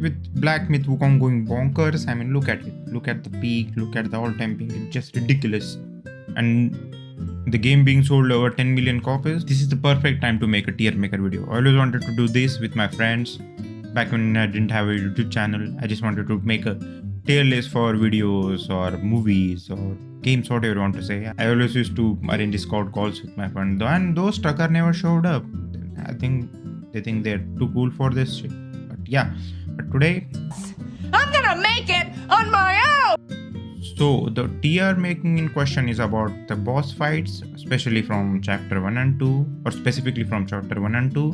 with Black Myth Wukong going bonkers. I mean, look at it. Look at the peak. Look at the all-time peak. It's just ridiculous. And the game being sold over 10 million copies. This is the perfect time to make a tier maker video. I always wanted to do this with my friends. Back when I didn't have a YouTube channel, I just wanted to make a tier list for videos or movies or games, whatever you want to say. I always used to arrange Discord calls with my friend, and those trucker never showed up. I think they think they're too cool for this shit. But yeah, but today I'm gonna make it on my own! So the tier making in question is about the boss fights, especially from chapter 1 and 2, or specifically from chapter 1 and 2.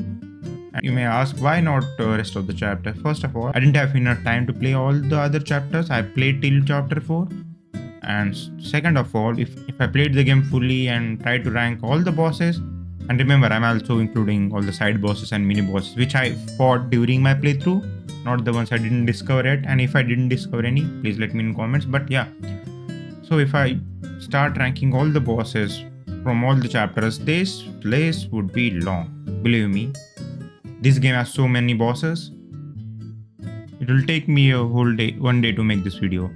And you may ask, why not the rest of the chapter? First of all, I didn't have enough time to play all the other chapters. I played till chapter 4. And second of all, if I played the game fully and tried to rank all the bosses, and remember, I'm also including all the side bosses and mini bosses, which I fought during my playthrough, not the ones I didn't discover yet. And if I didn't discover any, please let me in comments. But yeah, so if I start ranking all the bosses from all the chapters, this list would be long. Believe me, this game has so many bosses. It will take me a whole day, one day to make this video.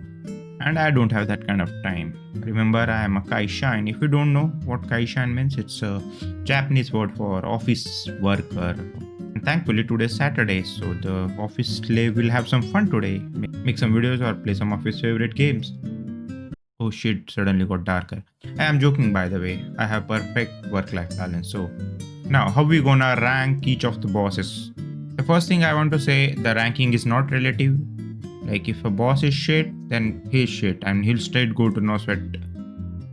And I don't have that kind of time. Remember, I am a kaishan. If you don't know what kaishan means, it's a Japanese word for office worker. And thankfully today is Saturday, so the office slave will have some fun today. Make some videos or play some of his favorite games. Oh shit, suddenly got darker. I am joking, by the way. I have perfect work-life balance. So now, how we gonna rank each of the bosses? The first thing I want to say, the ranking is not relative. Like if a boss is shit, then he's shit and he'll straight go to no sweat.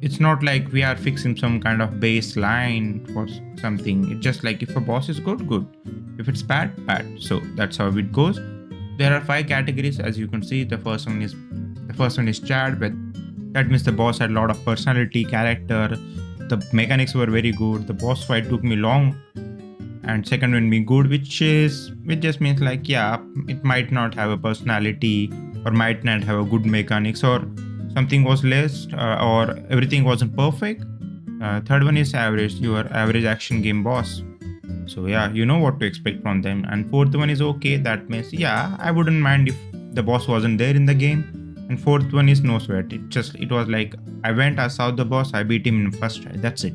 It's not like we are fixing some kind of baseline for something. It's just like if a boss is good, good. If it's bad, bad. So that's how it goes. There are 5 categories, as you can see. The first one is Chad, but that means the boss had a lot of personality, character. The mechanics were very good. The boss fight took me long. And second one being good, which just means like, yeah, it might not have a personality or might not have a good mechanics, or something was less, or everything wasn't perfect. Third one is average, your average action game boss. So yeah, you know what to expect from them. And fourth one is okay. That means, yeah, I wouldn't mind if the boss wasn't there in the game. And fourth one is no sweat. It was like, I went, I saw the boss, I beat him in first try. That's it.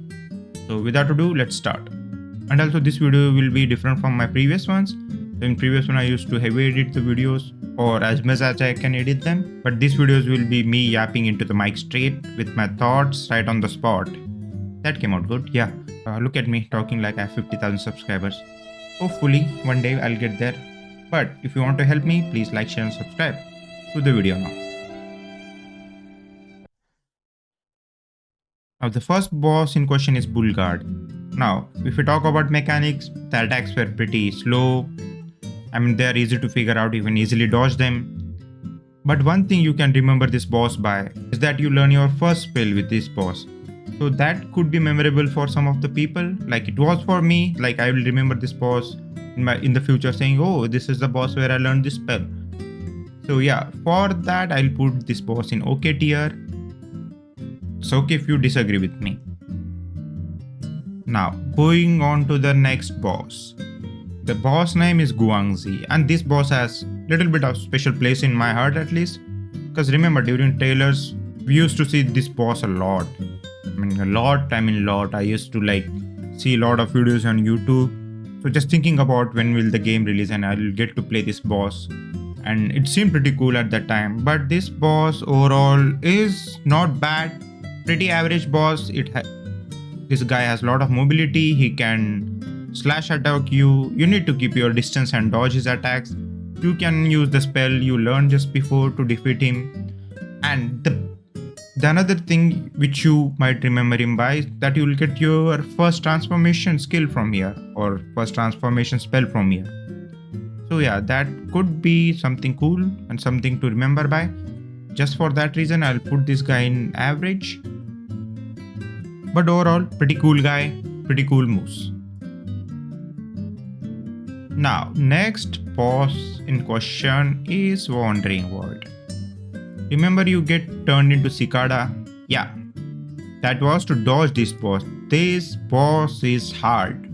So without ado, let's start. And also this video will be different from my previous ones. In previous one I used to heavy edit the videos, or as much as I can edit them. But these videos will be me yapping into the mic straight with my thoughts right on the spot. That came out good, yeah. Look at me talking like I have 50,000 subscribers. Hopefully one day I'll get there. But if you want to help me, please like, share and subscribe to the video now. Now the first boss in question is Bullguard. Now, if we talk about mechanics, the attacks were pretty slow. I mean, they are easy to figure out, you can easily dodge them. But one thing you can remember this boss by is that you learn your first spell with this boss. So that could be memorable for some of the people, like it was for me. Like I will remember this boss in the future saying, oh, this is the boss where I learned this spell. So yeah, for that I'll put this boss in OK tier. It's okay if you disagree with me. Now, going on to the next boss. The boss name is Guangxi, and this boss has little bit of special place in my heart at least. Because remember, during trailers, we used to see this boss a lot. I mean, I used to like see a lot of videos on YouTube. So just thinking about when will the game release and I'll get to play this boss. And it seemed pretty cool at that time. But this boss overall is not bad. Pretty average boss. This guy has a lot of mobility, he can slash attack you, you need to keep your distance and dodge his attacks. You can use the spell you learned just before to defeat him. And the another thing which you might remember him by is that you will get your first transformation skill from here, or first transformation spell from here. So yeah, that could be something cool and something to remember by. Just for that reason, I'll put this guy in average. But overall, pretty cool guy, pretty cool moves. Now, next boss in question is Wandering World. Remember you get turned into cicada? Yeah, that was to dodge this boss. This boss is hard,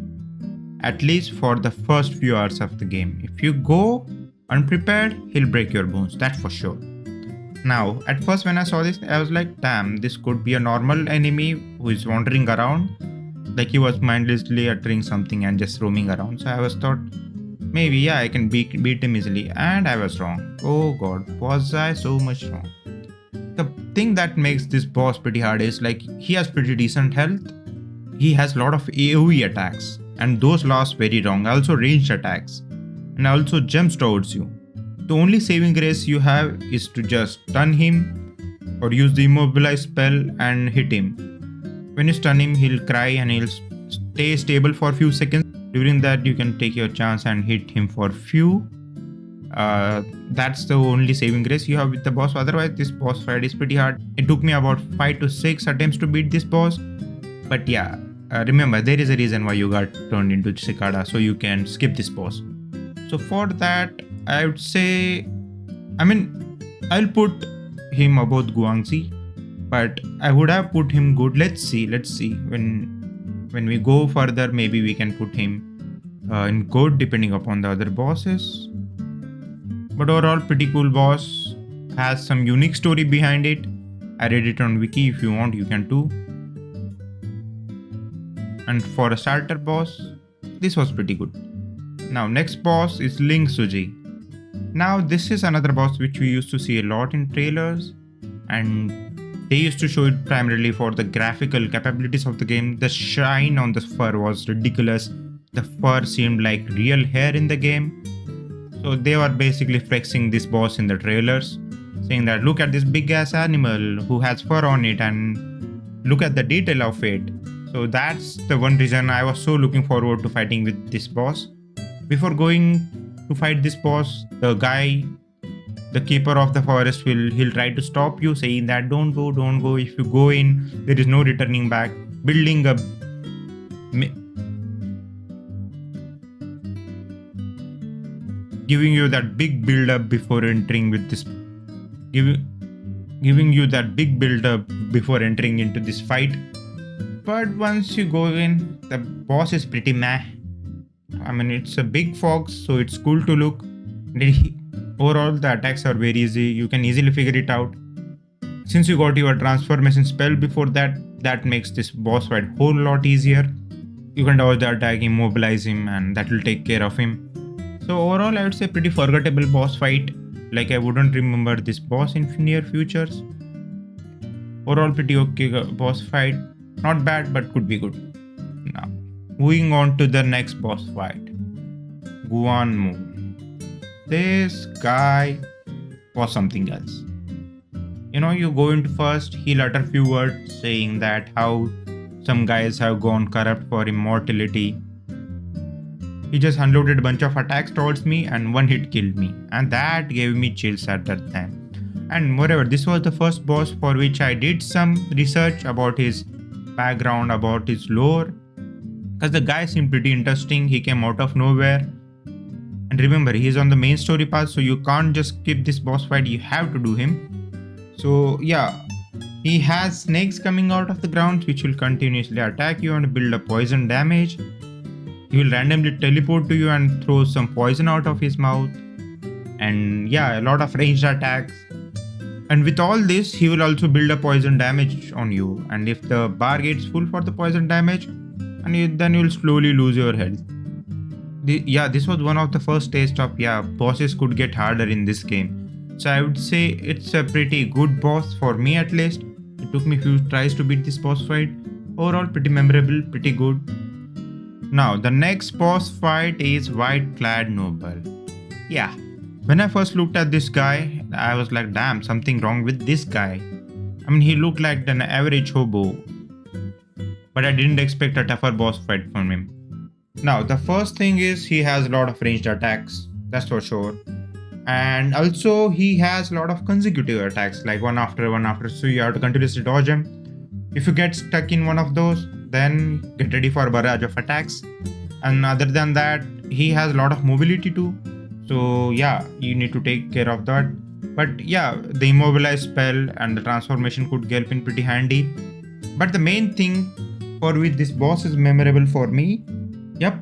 at least for the first few hours of the game. If you go unprepared, he'll break your bones, that's for sure. Now, at first when I saw this, I was like, damn, this could be a normal enemy who is wandering around. Like he was mindlessly uttering something and just roaming around. So I was thought, maybe yeah, I can beat him easily. And I was wrong. Oh god, was I so much wrong? The thing that makes this boss pretty hard is like he has pretty decent health. He has a lot of AoE attacks. And those last very long. Also ranged attacks. And also jumps towards you. The only saving grace you have is to just stun him or use the immobilize spell and hit him. When you stun him, he'll cry and he'll stay stable for a few seconds. During that, you can take your chance and hit him for few. That's the only saving grace you have with the boss. Otherwise, this boss fight is pretty hard. It took me about 5 to 6 attempts to beat this boss. But yeah, remember, there is a reason why you got turned into Cicada, so you can skip this boss. So for that, I would say, I'll put him above Guangxi, but I would have put him good. Let's see. When we go further, maybe we can put him in good depending upon the other bosses. But overall, pretty cool boss. Has some unique story behind it. I read it on wiki. If you want, you can too. And for a starter boss, this was pretty good. Now next boss is Ling Suji. Now this is another boss which we used to see a lot in trailers, and they used to show it primarily for the graphical capabilities of the game. The shine on the fur was ridiculous. The fur seemed like real hair in the game. So they were basically flexing this boss in the trailers, saying that look at this big ass animal who has fur on it and look at the detail of it. So that's the one reason I was so looking forward to fighting with this boss. Before going to fight this boss, the guy, the keeper of the forest, he'll try to stop you, saying that don't go. If you go in, there is no returning back. Building a giving you that big build up before entering with this, giving you that big build up before entering into this fight. But once you go in, the boss is pretty meh. It's a big fox, so it's cool to look. Overall, the attacks are very easy. You can easily figure it out. Since you got your transformation spell before that makes this boss fight whole lot easier. You can dodge the attack, immobilize him, and that will take care of him. So overall, I would say pretty forgettable boss fight. Like I wouldn't remember this boss in near futures. Overall, pretty okay boss fight. Not bad, but could be good. Now, moving on to the next boss fight. Guanmu. This guy was something else. You go into first, he'll utter few words saying that how some guys have gone corrupt for immortality. He just unloaded a bunch of attacks towards me and one hit killed me. And that gave me chills at that time. And moreover, this was the first boss for which I did some research about his background, about his lore. Because the guy seemed pretty interesting. He came out of nowhere. And remember, he's on the main story path, so you can't just skip this boss fight, you have to do him. So yeah, he has snakes coming out of the ground which will continuously attack you and build up poison damage. He will randomly teleport to you and throw some poison out of his mouth. And yeah, a lot of ranged attacks. And with all this, he will also build up poison damage on you. And if the bar gets full for the poison damage, then you'll slowly lose your health. This was one of the first taste of bosses could get harder in this game. So I would say it's a pretty good boss for me at least. It took me few tries to beat this boss fight. Overall, pretty memorable, pretty good. Now, the next boss fight is White Clad Noble. Yeah, when I first looked at this guy, I was like, damn, something wrong with this guy. He looked like an average hobo. But I didn't expect a tougher boss fight from him. Now, the first thing is he has a lot of ranged attacks, that's for sure. And also he has a lot of consecutive attacks, like one after one after, so you have to continuously dodge him. If you get stuck in one of those, then get ready for a barrage of attacks. And other than that, he has a lot of mobility too. So yeah, you need to take care of that. But yeah, the immobilize spell and the transformation could help in pretty handy. But the main thing for which this boss is memorable for me,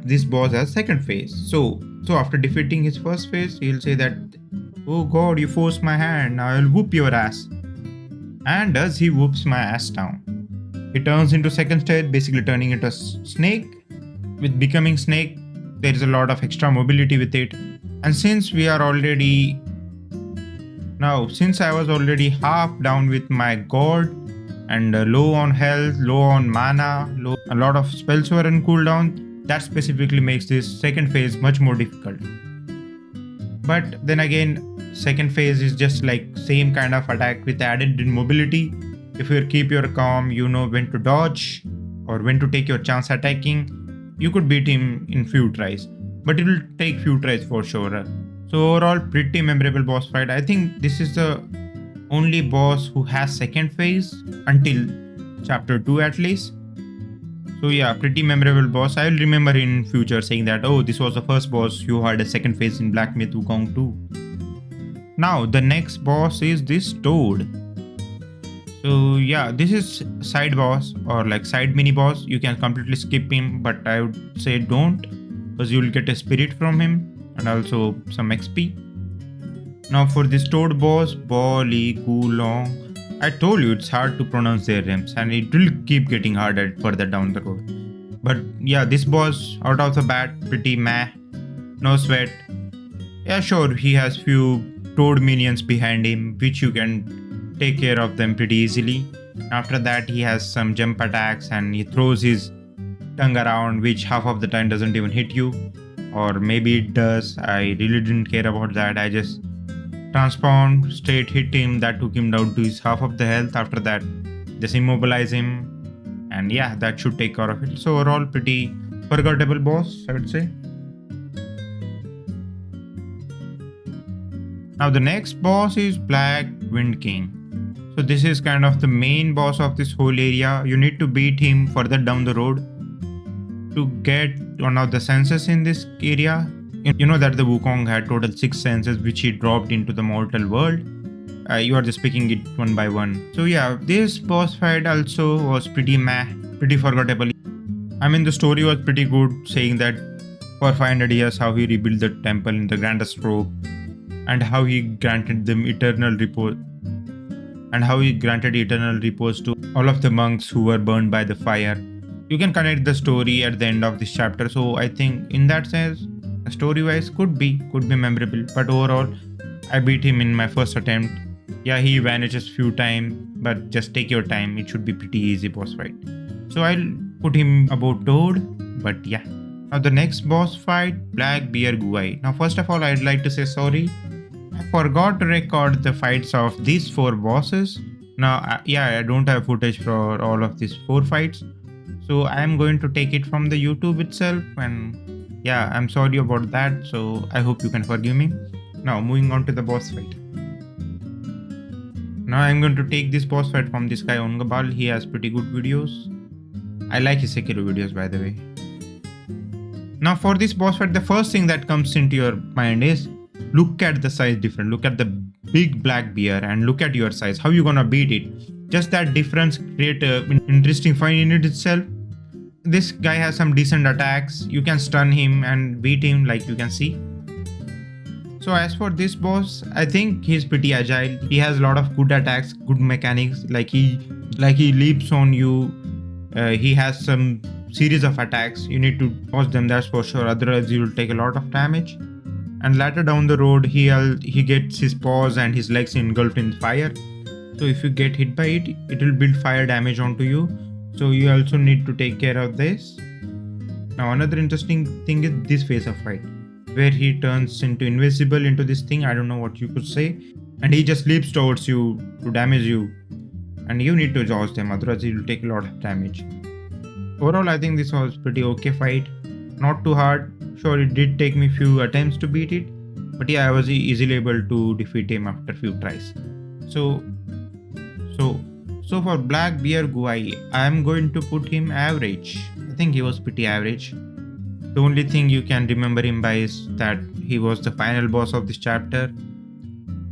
this boss has second phase. So So after defeating his first phase, he'll say that, "Oh God, you forced my hand. Now I'll whoop your ass." And as he whoops my ass down, he turns into second stage, basically turning into a snake. With becoming snake, there is a lot of extra mobility with it. And since I was already half down with my god and low on health, low on mana, a lot of spells were on cooldown, that specifically makes this second phase much more difficult. But then again, second phase is just like same kind of attack with added mobility. If you keep your calm, you know when to dodge or when to take your chance attacking, you could beat him in few tries. But it will take few tries for sure. So overall, pretty memorable boss fight. I think this is the only boss who has second phase until chapter 2 at least. So yeah, pretty memorable boss. I will remember in future saying that, oh, this was the first boss who had a second phase in Black Myth Wukong 2. Now the next boss is this Toad. So yeah, this is side boss or like side mini boss. You can completely skip him, but I would say don't, because you will get a spirit from him and also some XP. Now for this Toad boss, Bolly, Gulong, I told you it's hard to pronounce their names and it will keep getting harder further down the road. But yeah, this boss out of the bat, pretty meh, no sweat. Yeah, sure, he has few Toad minions behind him, which you can take care of them pretty easily. After that, he has some jump attacks and he throws his tongue around, which half of the time doesn't even hit you. Or maybe it does. I really didn't care about that. I just transformed, straight hit him, that took him down to his half of the health. After that, just immobilize him. And yeah, that should take care of it. So overall, pretty forgettable boss, I would say. Now the next boss is Black Wind King. So this is kind of the main boss of this whole area. You need to beat him further down the road to get one of the senses in this area. You know that the Wukong had total 6 senses which he dropped into the mortal world. You are just picking it one by one. So yeah, this boss fight also was pretty meh, pretty forgettable. I mean, the story was pretty good, saying that for 500 years how he rebuilt the temple in the grandest stroke, and how he granted them eternal repose, to all of the monks who were burned by the fire. You can connect the story at the end of this chapter. So I think in that sense, story wise could be memorable. But overall, I beat him in my first attempt. Yeah, he vanishes few times, but just take your time. It should be pretty easy boss fight. So I'll put him above Toad. But yeah. Now the next boss fight, Black Bear Guai. Now first of all, I'd like to say sorry. I forgot to record the fights of these 4 bosses. Now, I don't have footage for all of these 4 fights. So I am going to take it from the YouTube itself, and yeah, I'm sorry about that. So I hope you can forgive me. Now moving on to the boss fight. Now I'm going to take this boss fight from this guy Ongabal. He has pretty good videos. I like his Sekiro videos, by the way. Now for this boss fight, the first thing that comes into your mind is, look at the size difference. Look at the big black bear and look at your size. How you gonna beat it? Just that difference create an interesting fight in it itself. This guy has some decent attacks. You can stun him and beat him, like you can see. So as for this boss, I think he's pretty agile. He has a lot of good attacks, good mechanics. Like he leaps on you. He has some series of attacks. You need to dodge them, that's for sure. Otherwise, you will take a lot of damage. And later down the road, he gets his paws and his legs engulfed in fire. So if you get hit by it, it will build fire damage onto you. So you also need to take care of this. Now another interesting thing is this phase of fight, where he turns into invisible into this thing. I don't know what you could say. And he just leaps towards you to damage you. And you need to dodge them, otherwise he will take a lot of damage. Overall, I think this was pretty okay fight. Not too hard. Sure, it did take me few attempts to beat it, but yeah, I was easily able to defeat him after few tries. So for Black Bear Guai, I am going to put him average. I think he was pretty average. The only thing you can remember him by is that he was the final boss of this chapter,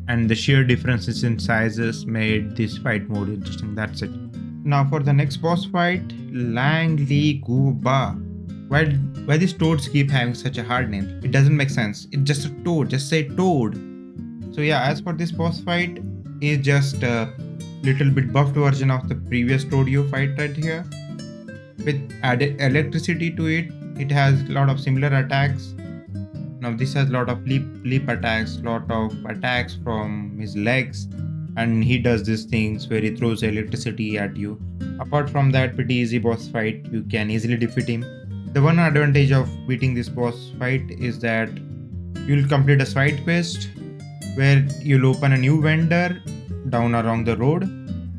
and the sheer differences in sizes made this fight more interesting. That's it. Now for the next boss fight, Lang Li Gu Ba. Why why these toads keep having such a hard name? It doesn't make sense. It's just a toad. Just say toad. So yeah, as for this boss fight, is just a little bit buffed version of the previous Todio fight right here. With added electricity to it, it has a lot of similar attacks. Now this has a lot of leap attacks, lot of attacks from his legs, and he does these things where he throws electricity at you. Apart from that, pretty easy boss fight. You can easily defeat him. The one advantage of beating this boss fight is that you'll complete a side quest where you'll open a new vendor down along the road,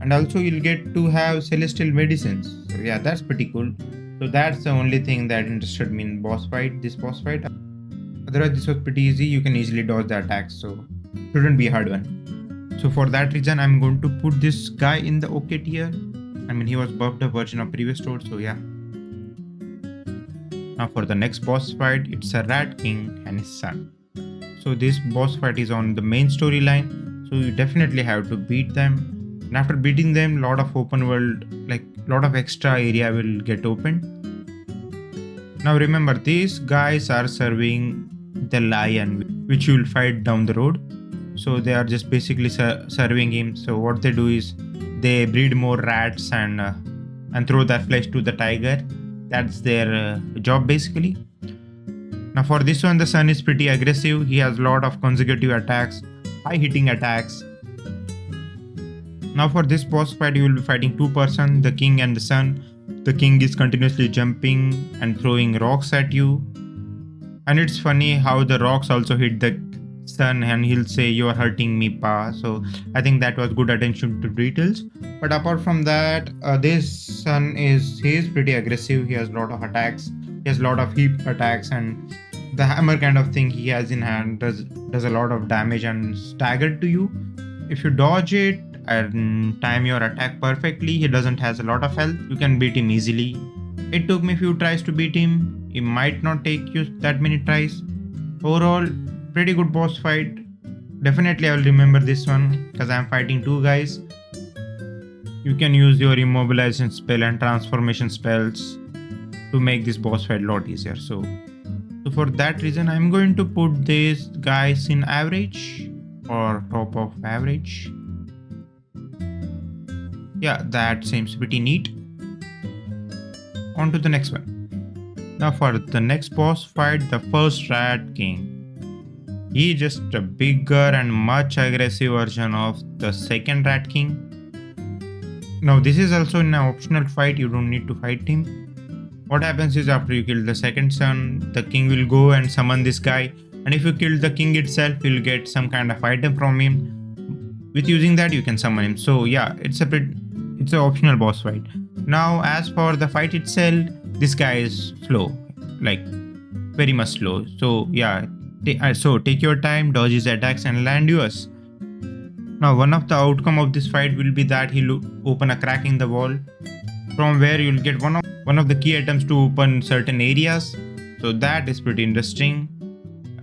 and also you'll get to have celestial medicines. So yeah, that's pretty cool. So that's the only thing that interested me in this boss fight. Otherwise, this was pretty easy. You can easily dodge the attacks, so shouldn't be a hard one. So for that reason, I'm going to put this guy in the OK tier. I mean, he was buffed a version of previous toad, so yeah. Now for the next boss fight, it's a Rat King and his son. So this boss fight is on the main storyline, so you definitely have to beat them. And after beating them, lot of open world, like lot of extra area will get opened. Now remember, these guys are serving the lion, which you will fight down the road. So they are just basically serving him. So what they do is they breed more rats and throw that flesh to the tiger. That's their job basically. Now for this one, the son is pretty aggressive. He has a lot of consecutive attacks, high hitting attacks. Now for this boss fight, you will be fighting two persons, the king and the son. The king is continuously jumping and throwing rocks at you. And it's funny how the rocks also hit the son and he'll say, "You are hurting me, pa." So I think that was good attention to details. But apart from that, this son is pretty aggressive. He has a lot of attacks. He has a lot of heap attacks, and the hammer kind of thing he has in hand does a lot of damage and staggered to you. If you dodge it and time your attack perfectly, he doesn't has a lot of health. You can beat him easily. It took me a few tries to beat him. It might not take you that many tries. Overall, pretty good boss fight. Definitely I will remember this one because I am fighting two guys. You can use your immobilization spell and transformation spells to make this boss fight a lot easier. So for that reason, I'm going to put these guys in average or top of average. Yeah, that seems pretty neat. On to the next one. Now for the next boss fight, the first Rat King. He is just a bigger and much aggressive version of the second Rat King. Now this is also an optional fight, you don't need to fight him. What happens is after you kill the second son, the king will go and summon this guy, and if you kill the king itself, you'll get some kind of item from him. With using that, you can summon him. So yeah, it's an optional boss fight. Now as for the fight itself, this guy is slow, like very much slow. So yeah, take your time, dodge his attacks and land yours. Now one of the outcome of this fight will be that he'll open a crack in the wall, from where you'll get one of the key items to open certain areas. So that is pretty interesting,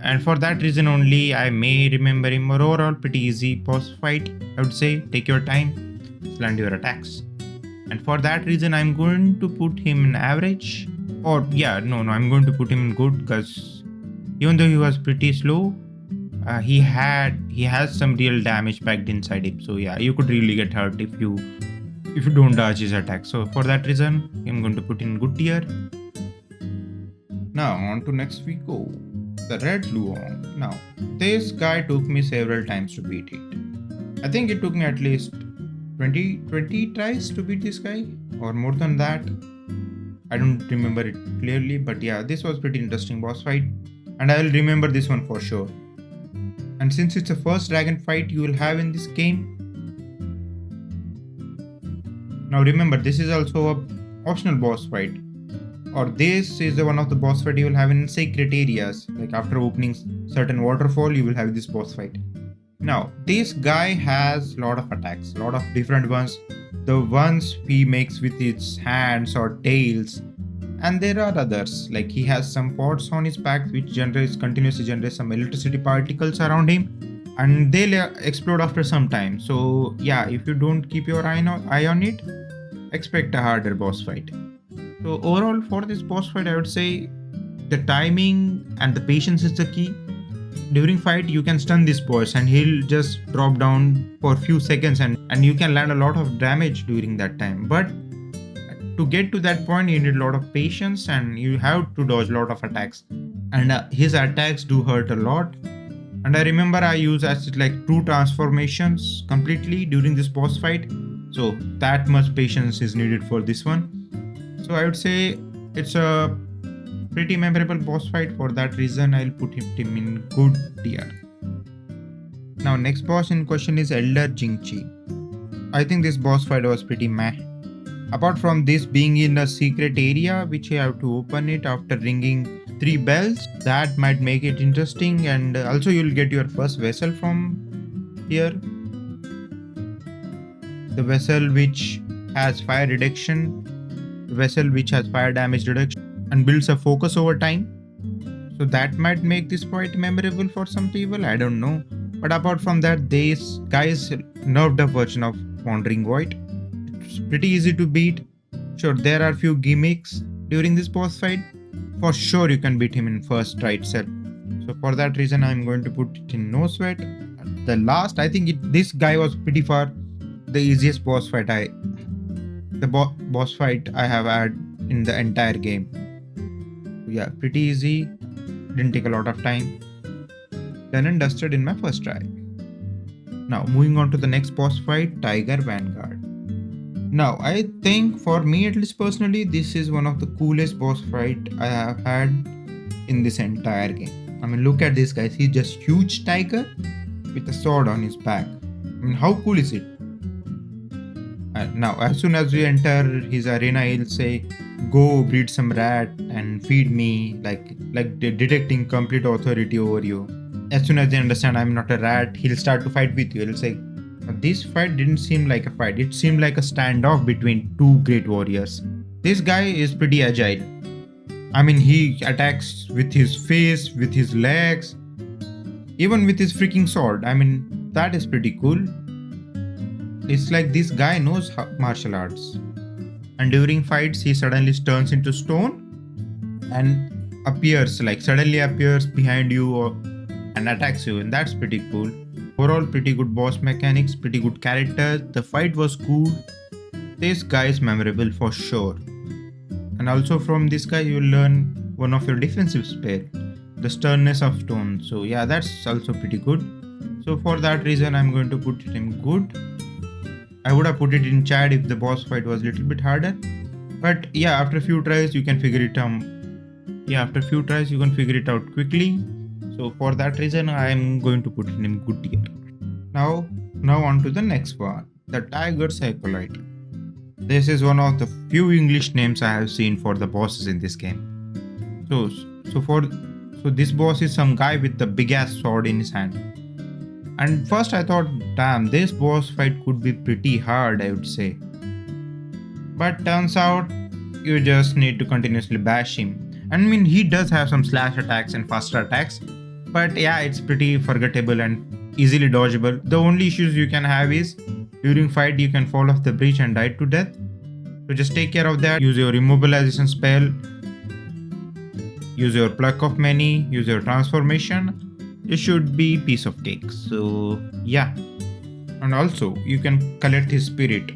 and for that reason only I may remember him. Overall, pretty easy boss fight, I would say. Take your time, land your attacks, and for that reason I'm going to put him in average. Or yeah, no, I'm going to put him in good, because even though he was pretty slow, he has some real damage packed inside him. So yeah, you could really get hurt if you don't dodge his attack. So for that reason, I'm going to put in good tier. Now on to next we go. The Red Wukong. Now this guy took me several times to beat it. I think it took me at least 20 tries to beat this guy, or more than that. I don't remember it clearly, but yeah, this was pretty interesting boss fight, and I will remember this one for sure. And since it's the first dragon fight you will have in this game, now remember, this is also a optional boss fight, or this is one of the boss fight you will have in sacred areas. Like after opening certain waterfall, you will have this boss fight. Now this guy has a lot of attacks, a lot of different ones. The ones he makes with his hands or tails, and there are others, like he has some pods on his back which continuously generates some electricity particles around him, and they'll explode after some time. So yeah, if you don't keep your eye on it, expect a harder boss fight. So overall for this boss fight, I would say the timing and the patience is the key. During fight, you can stun this boss and he'll just drop down for a few seconds, and you can land a lot of damage during that time. But to get to that point, you need a lot of patience and you have to dodge a lot of attacks. And his attacks do hurt a lot. And I remember I used as like 2 transformations completely during this boss fight. So that much patience is needed for this one. So I would say it's a pretty memorable boss fight. For that reason, I'll put him in good tier. Now next boss in question is Elder Jingchi. I think this boss fight was pretty meh. Apart from this being in a secret area which you have to open it after ringing 3 bells, that might make it interesting, and also you'll get your first vessel from here. The vessel which has fire reduction, the vessel which has fire damage reduction and builds a focus over time. So that might make this quite memorable for some people, I don't know. But apart from that, this guy is nerfed up version of Wandering Void. It's pretty easy to beat. Sure, there are few gimmicks during this boss fight. For sure, you can beat him in first try itself. So for that reason, I'm going to put it in no sweat. The last, I think this guy was pretty far the easiest boss fight boss fight I have had in the entire game. So yeah, pretty easy. Didn't take a lot of time. Done and dusted in my first try. Now moving on to the next boss fight, Tiger Vanguard. Now I think for me at least personally, this is one of the coolest boss fight I have had in this entire game. I mean, look at this guy. He's just huge tiger with a sword on his back. I mean, how cool is it? Now as soon as we enter his arena, he'll say, "Go breed some rat and feed me," like detecting complete authority over you. As soon as they understand I'm not a rat, he'll start to fight with you. He'll say, this fight didn't seem like a fight. It seemed like a standoff between 2 great warriors. This guy is pretty agile. I mean, he attacks with his face, with his legs, even with his freaking sword. I mean, that is pretty cool. It's like this guy knows martial arts. And during fights, he suddenly turns into stone and suddenly appears behind you and attacks you, and that's pretty cool. Overall, pretty good boss mechanics, pretty good characters. The fight was cool. This guy is memorable for sure. And also from this guy, you'll learn one of your defensive spell, the sternness of stone. So yeah, that's also pretty good. So for that reason, I'm going to put it in good. I would have put it in Chad if the boss fight was a little bit harder. But yeah, after a few tries, you can figure it out. After a few tries, you can figure it out quickly. So for that reason, I am going to put it in good tier. Now on to the next one, the Tiger Psycholite. This is one of the few English names I have seen for the bosses in this game. So this boss is some guy with the big ass sword in his hand. And first I thought, damn, this boss fight could be pretty hard, I would say. But turns out, you just need to continuously bash him. I mean, he does have some slash attacks and faster attacks. But yeah, it's pretty forgettable and easily dodgeable. The only issues you can have is, during fight you can fall off the bridge and die to death. So just take care of that. Use your immobilization spell. Use your pluck of many. Use your transformation. It should be piece of cake. So yeah. And also you can collect his spirit.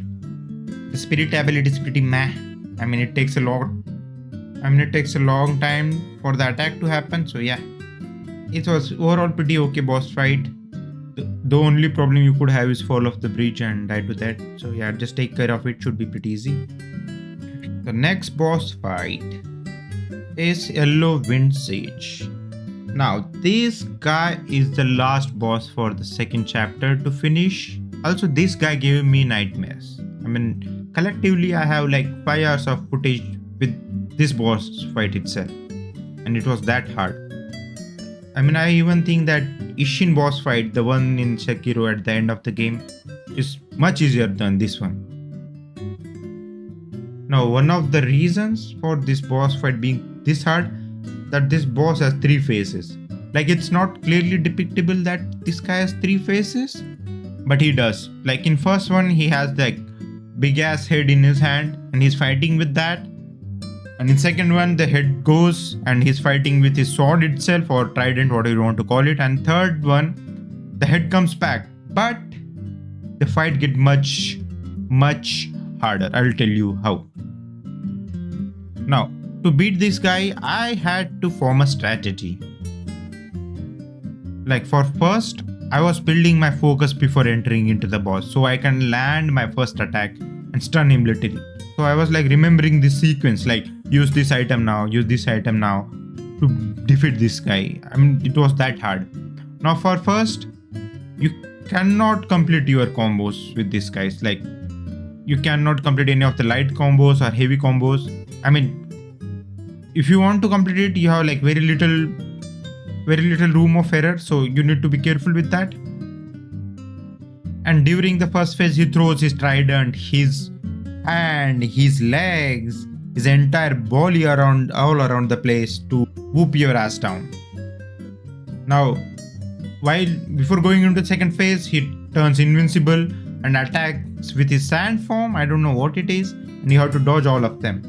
The spirit ability is pretty meh. I mean, it takes a long time for the attack to happen. So yeah, it was overall pretty okay boss fight. The only problem you could have is fall off the bridge and die to that. So yeah, just take care of it. Should be pretty easy. The next boss fight is Yellow Wind Sage. Now this guy is the last boss for the second chapter to finish. Also, this guy gave me nightmares. I mean, collectively I have like 5 hours of footage with this boss fight itself, and it was that hard. I mean, I even think that Ishin boss fight, the one in Sekiro at the end of the game, is much easier than this one. Now, one of the reasons for this boss fight being this hard, that this boss has 3 faces. Like, it's not clearly depictable that this guy has 3 faces, but he does. Like in first one, he has like big ass head in his hand and he's fighting with that. And in second one, the head goes and he's fighting with his sword itself or trident, whatever you want to call it. And third one, the head comes back, but the fight get much harder. I'll tell you how. Now, to beat this guy, I had to form a strategy. Like for first, I was building my focus before entering into the boss, so I can land my first attack and stun him literally. So I was like remembering this sequence, like use this item now to defeat this guy. I mean, it was that hard. Now for first, you cannot complete your combos with these guys. Like you cannot complete any of the light combos or heavy combos. I mean, if you want to complete it, you have like very little room of error, so you need to be careful with that. And during the first phase, he throws his trident, his hand, his legs, his entire body all around the place to whoop your ass down. Now, before going into the second phase, he turns invincible and attacks with his sand form. I don't know what it is, and you have to dodge all of them.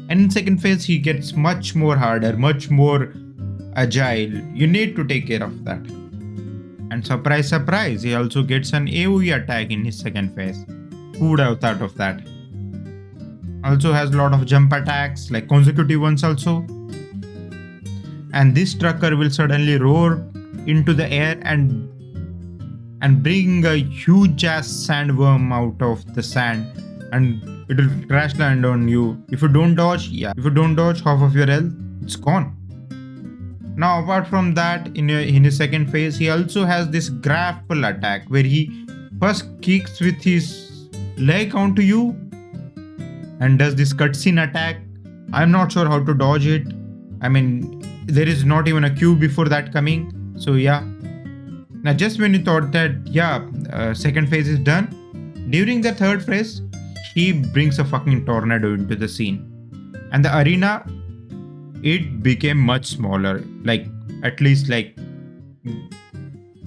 And in second phase, he gets much more harder, much more agile. You need to take care of that. And surprise, surprise, he also gets an AoE attack in his second phase. Who would have thought of that? Also has a lot of jump attacks, like consecutive ones also. And this trucker will suddenly roar into the air and bring a huge ass sandworm out of the sand, and it will crash land on you. If you don't dodge, half of your health, it's gone. Now apart from that, in his second phase, he also has this grapple attack where he first kicks with his leg onto you and does this cutscene attack. I'm not sure how to dodge it. I mean, there is not even a cube before that coming. So yeah. Now just when you thought that second phase is done, during the third phase, he brings a fucking tornado into the scene. And the arena, it became much smaller, like at least like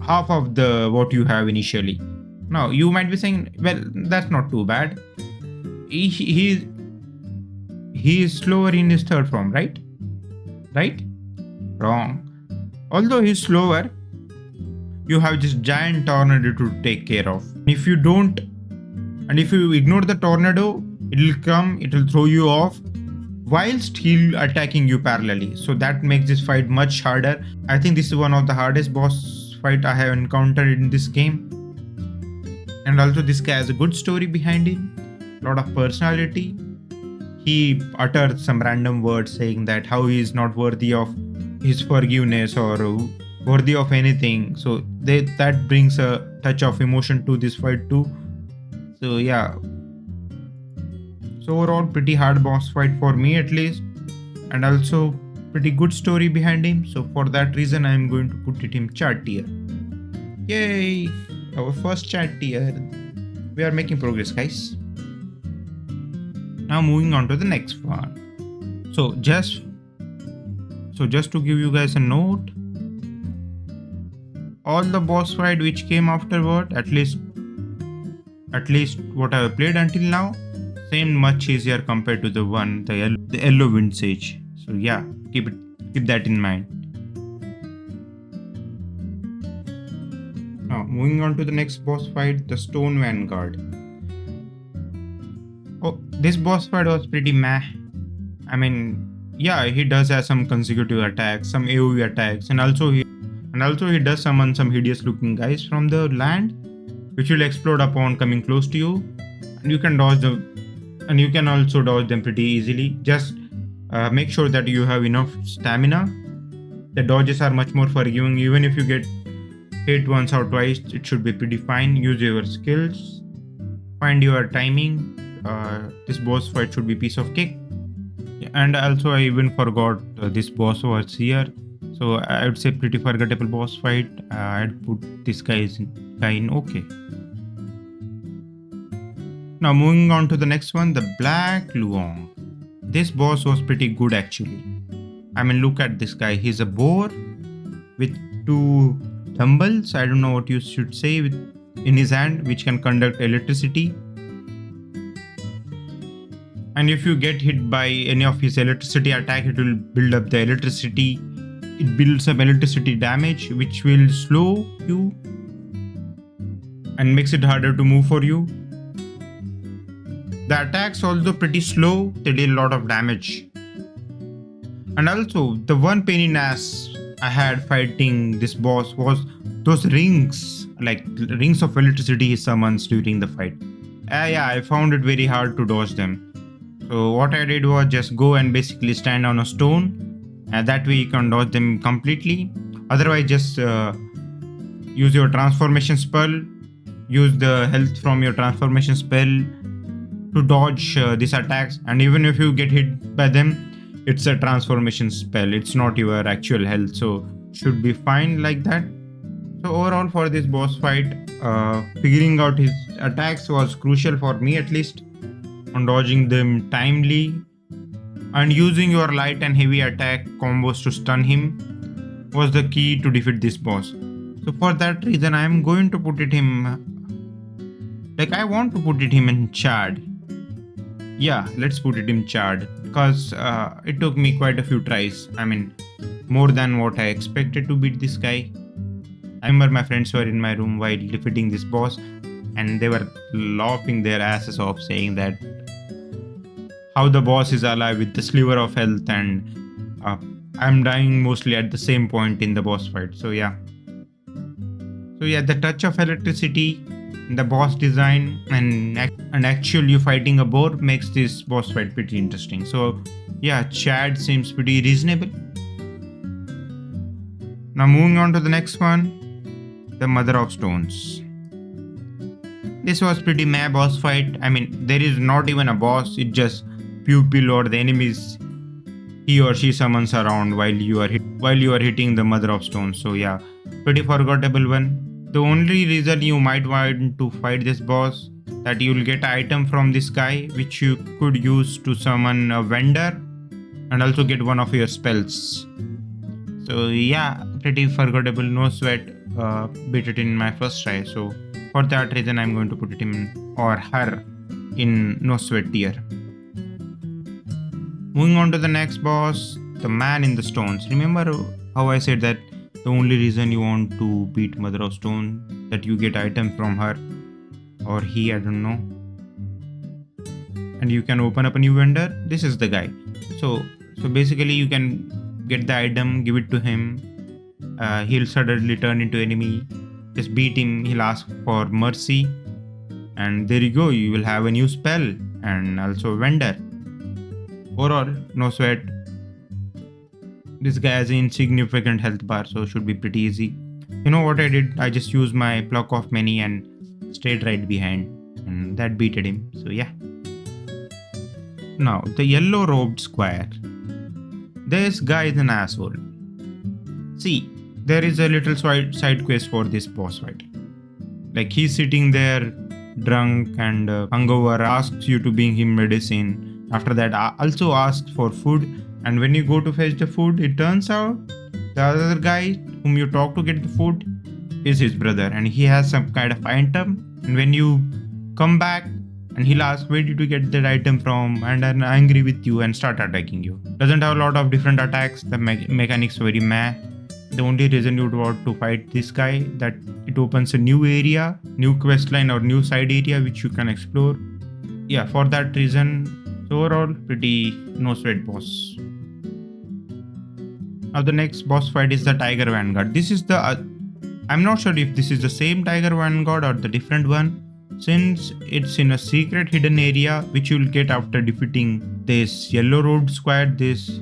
half of what you have initially. Now you might be saying, well, that's not too bad. He is slower in his third form, right? Wrong. Although he's slower, you have this giant tornado to take care of. If you ignore the tornado, it'll come, it'll throw you off whilst he'll attacking you parallelly. So that makes this fight much harder. I think this is one of the hardest boss fight I have encountered in this game. And also this guy has a good story behind him, a lot of personality. He uttered some random words saying that how he is not worthy of his forgiveness or worthy of anything. So that brings a touch of emotion to this fight too. So yeah. So overall, pretty hard boss fight for me at least, and also pretty good story behind him. So for that reason, I am going to put it in chat tier. Yay! Our first chat tier. We are making progress, guys. Now moving on to the next one. So just to give you guys a note, all the boss fight which came afterward, at least what I have played until now, seemed much easier compared to the yellow wind sage. So yeah, keep that in mind. Now moving on to the next boss fight, the Stone Vanguard. Oh, this boss fight was pretty meh. I mean, yeah, he does have some consecutive attacks, some AoE attacks, and also he does summon some hideous looking guys from the land, which will explode upon coming close to you, and you can also dodge them pretty easily. Just make sure that you have enough stamina. The dodges are much more forgiving. Even if you get hit once or twice, it should be pretty fine. Use your skills, find your timing. This boss fight should be piece of cake. And also I even forgot this boss was here, so I would say pretty forgettable boss fight. I'd put this guy in okay. Now moving on to the next one, the Black Wukong. This boss was pretty good actually. I mean, look at this guy. He's a boar with two thimbles, I don't know what you should say, in his hand, which can conduct electricity. And if you get hit by any of his electricity attack, it will build up the electricity. It builds up electricity damage, which will slow you and makes it harder to move for you. The attacks, although pretty slow, they deal a lot of damage. And also, the one pain in ass I had fighting this boss was those rings, like rings of electricity he summons during the fight. Yeah, I found it very hard to dodge them. So what I did was just go and basically stand on a stone, and that way you can dodge them completely. Otherwise, just use your transformation spell, use the health from your transformation spell to dodge these attacks. And even if you get hit by them, it's a transformation spell, it's not your actual health, so should be fine like that. So overall, for this boss fight, figuring out his attacks was crucial for me, at least, on dodging them timely and using your light and heavy attack combos to stun him was the key to defeat this boss. So for that reason, I am going to put it him, like, I want to put it him in Chad. Yeah, let's put it in Chad, because it took me quite a few tries. I mean, more than what I expected to beat this guy. I remember my friends were in my room while defeating this boss, and they were laughing their asses off, saying that how the boss is alive with the sliver of health, and I'm dying mostly at the same point in the boss fight. So yeah, the touch of electricity, the boss design, and actually you fighting a boar makes this boss fight pretty interesting. So yeah, Chad seems pretty reasonable. Now moving on to the next one, the Mother of Stones. This was pretty meh boss fight. I mean, there is not even a boss, it just pupil or the enemies he or she summons around while you are hitting the Mother of Stones. So yeah, pretty forgettable one. The only reason you might want to fight this boss, that you will get an item from this guy which you could use to summon a vendor and also get one of your spells. So yeah, pretty forgettable, no sweat, beat it in my first try. So for that reason, I'm going to put it in, or her, in no sweat tier. Moving on to the next boss, the Man in the Stones. Remember how I said that the only reason you want to beat Mother of Stone, that you get item from her or he, I don't know, and you can open up a new vendor. This is the guy. So basically you can get the item, give it to him, he'll suddenly turn into enemy, just beat him, he'll ask for mercy, and there you go, you will have a new spell and also a vendor. Overall, no sweat. This guy has an insignificant health bar, so should be pretty easy. You know what I did? I just used my pluck of many and stayed right behind, and that beated him. So yeah. Now, the yellow robed squire. This guy is an asshole. See, there is a little side quest for this boss fight. Like, he's sitting there drunk and hungover, asks you to bring him medicine. After that, also asks for food, and when you go to fetch the food, it turns out the other guy whom you talk to get the food is his brother, and he has some kind of item. And when you come back, and he'll ask, where did you get that item from, and I'm angry with you and start attacking you. Doesn't have a lot of different attacks, the mechanics very meh. The only reason you'd want to fight this guy, that it opens a new area, new quest line or new side area which you can explore. Yeah, for that reason, so overall, pretty no sweat boss. Now the next boss fight is the Tiger Vanguard. This is the I'm not sure if this is the same Tiger Vanguard or the different one, since it's in a secret hidden area which you'll get after defeating this yellow road squad. This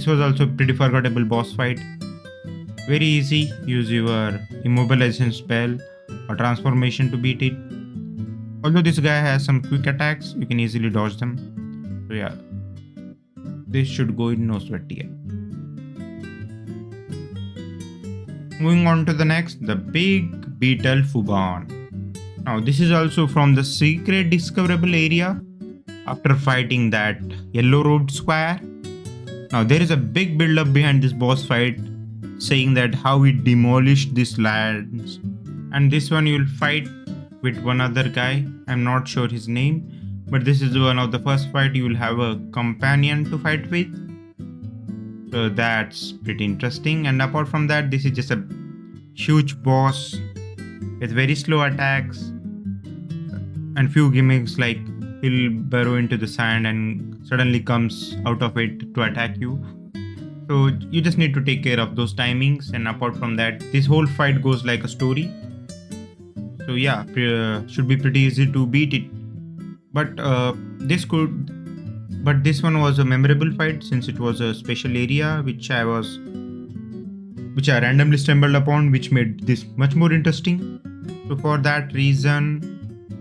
was also a pretty forgettable boss fight. Very easy, use your immobilization spell or transformation to beat it. Although this guy has some quick attacks, you can easily dodge them. So yeah, this should go in no sweat tier. Moving on to the next, the big beetle Fuban. Now this is also from the secret discoverable area after fighting that yellow robed square. Now there is a big build up behind this boss fight, saying that how we demolished these lands, and this one you'll fight with one other guy, I'm not sure his name, but this is one of the first fight you will have a companion to fight with. So that's pretty interesting. And apart from that, this is just a huge boss with very slow attacks and few gimmicks like he'll burrow into the sand and suddenly comes out of it to attack you. So you just need to take care of those timings. And apart from that, this whole fight goes like a story. So yeah, should be pretty easy to beat it. But this one was a memorable fight since it was a special area which I randomly stumbled upon, which made this much more interesting. So for that reason,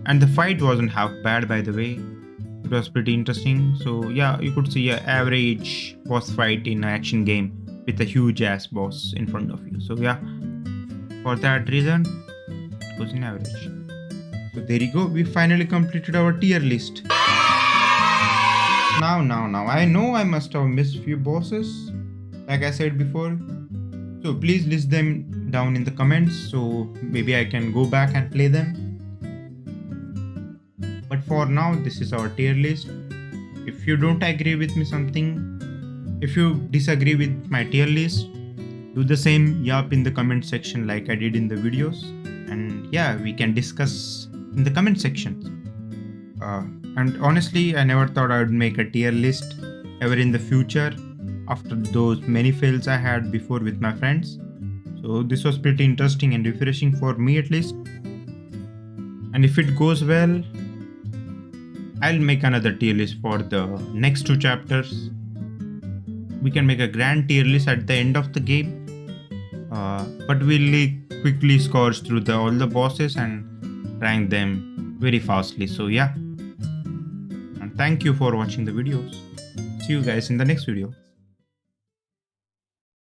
and the fight wasn't half bad, by the way. It was pretty interesting. So yeah, you could see an average boss fight in an action game with a huge ass boss in front of you. So yeah, for that reason, it was an average. So there you go. We finally completed our tier list. Now, I know I must have missed few bosses, like I said before. So please list them down in the comments so maybe I can go back and play them. But for now, this is our tier list. If you don't agree with me something, if you disagree with my tier list, do the same yap in the comment section like I did in the videos. And yeah, we can discuss in the comment section. And honestly, I never thought I would make a tier list ever in the future after those many fails I had before with my friends. So this was pretty interesting and refreshing for me at least. And if it goes well, I'll make another tier list for the next 2 chapters. We can make a grand tier list at the end of the game. But we'll quickly scourge through all the bosses and rank them very fastly. So yeah. And thank you for watching the videos. See you guys in the next video.